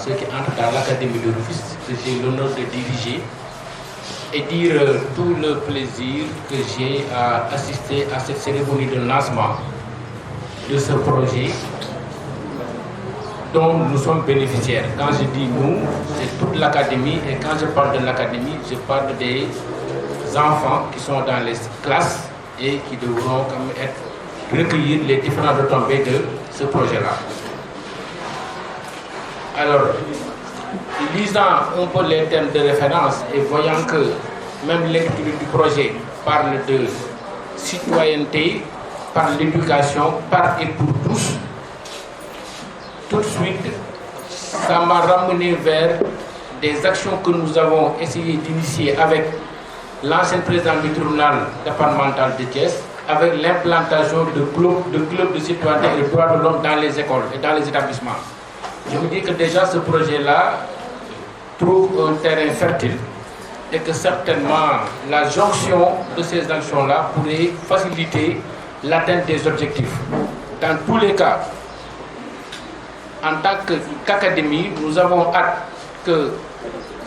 ceux qui entrent dans l'Académie de Rufisque, que j'ai l'honneur de diriger, et dire tout le plaisir que j'ai à assister à cette cérémonie de lancement de ce projet dont nous sommes bénéficiaires. Quand je dis nous, c'est toute l'académie, et quand je parle de l'académie, je parle des enfants qui sont dans les classes et qui devront quand même recueillir les différentes retombées de ce projet-là. Alors, lisant un peu les thèmes de référence et voyant que même l'intitulé du projet parle de citoyenneté par l'éducation, par et pour tous, tout de suite, ça m'a ramené vers des actions que nous avons essayé d'initier avec l'ancien président du tribunal départemental de Thiès, avec l'implantation de clubs de citoyenneté et de droits de l'homme dans les écoles et dans les établissements. Je me dis que déjà ce projet-là trouve un terrain fertile et que certainement la jonction de ces actions-là pourrait faciliter l'atteinte des objectifs. Dans tous les cas, en tant qu'académie, nous avons hâte que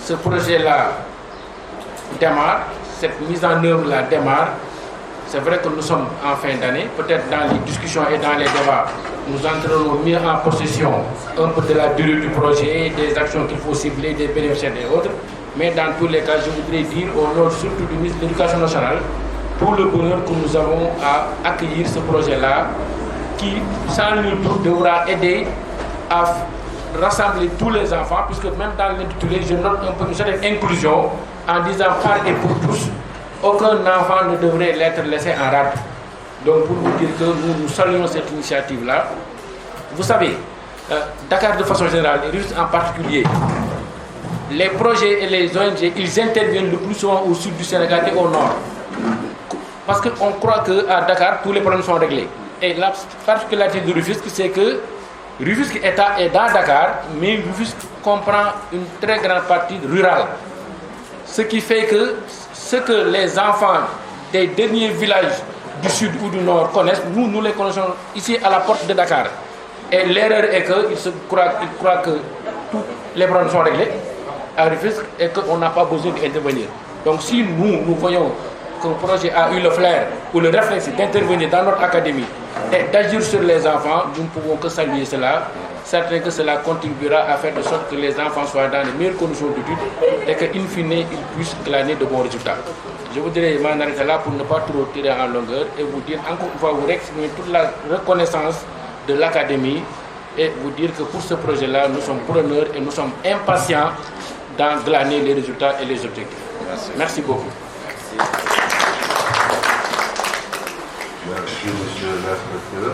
ce projet-là démarre, cette mise en œuvre-là démarre. C'est vrai que nous sommes en fin d'année, peut-être dans les discussions et dans les débats, nous entrerons mieux en possession un peu de la durée du projet, des actions qu'il faut cibler, des bénéficiaires et autres. Mais dans tous les cas, je voudrais dire au nom surtout du ministre de l'Éducation nationale, tout le bonheur que nous avons à accueillir ce projet-là, qui, sans nul doute, devra aider à rassembler tous les enfants, puisque même dans l'intitulé, je note un peu une certaine inclusion en disant par et pour tous. Aucun enfant ne devrait l'être laissé en rade. Donc pour vous dire que nous saluons cette initiative-là. Vous savez, Dakar de façon générale, et Rufisque en particulier, les projets et les ONG, ils interviennent le plus souvent au sud du Sénégal et au nord. Parce qu'on croit qu'à Dakar, tous les problèmes sont réglés. Et la particularité de Rufisque, c'est que Rufisque État est dans Dakar, mais Rufisque comprend une très grande partie rurale. Ce qui fait que ce que les enfants des derniers villages du sud ou du nord connaissent, nous les connaissons ici à la porte de Dakar. Et l'erreur est qu'ils croient que tous les problèmes sont réglés à Rufisque et qu'on n'a pas besoin d'intervenir. Donc si nous voyons qu'un projet a eu le flair ou le réflexe d'intervenir dans notre académie et d'agir sur les enfants, nous ne pouvons que saluer cela. Certain que cela contribuera à faire de sorte que les enfants soient dans les meilleures conditions d'études et qu'in fine, ils puissent glaner de bons résultats. Je voudrais m'en arrêter là pour ne pas trop tirer en longueur et vous dire encore une fois, vous exprimer toute la reconnaissance de l'académie et vous dire que pour ce projet-là, nous sommes preneurs et nous sommes impatients d'en glaner les résultats et les objectifs. Merci beaucoup. Merci, monsieur l'inspecteur.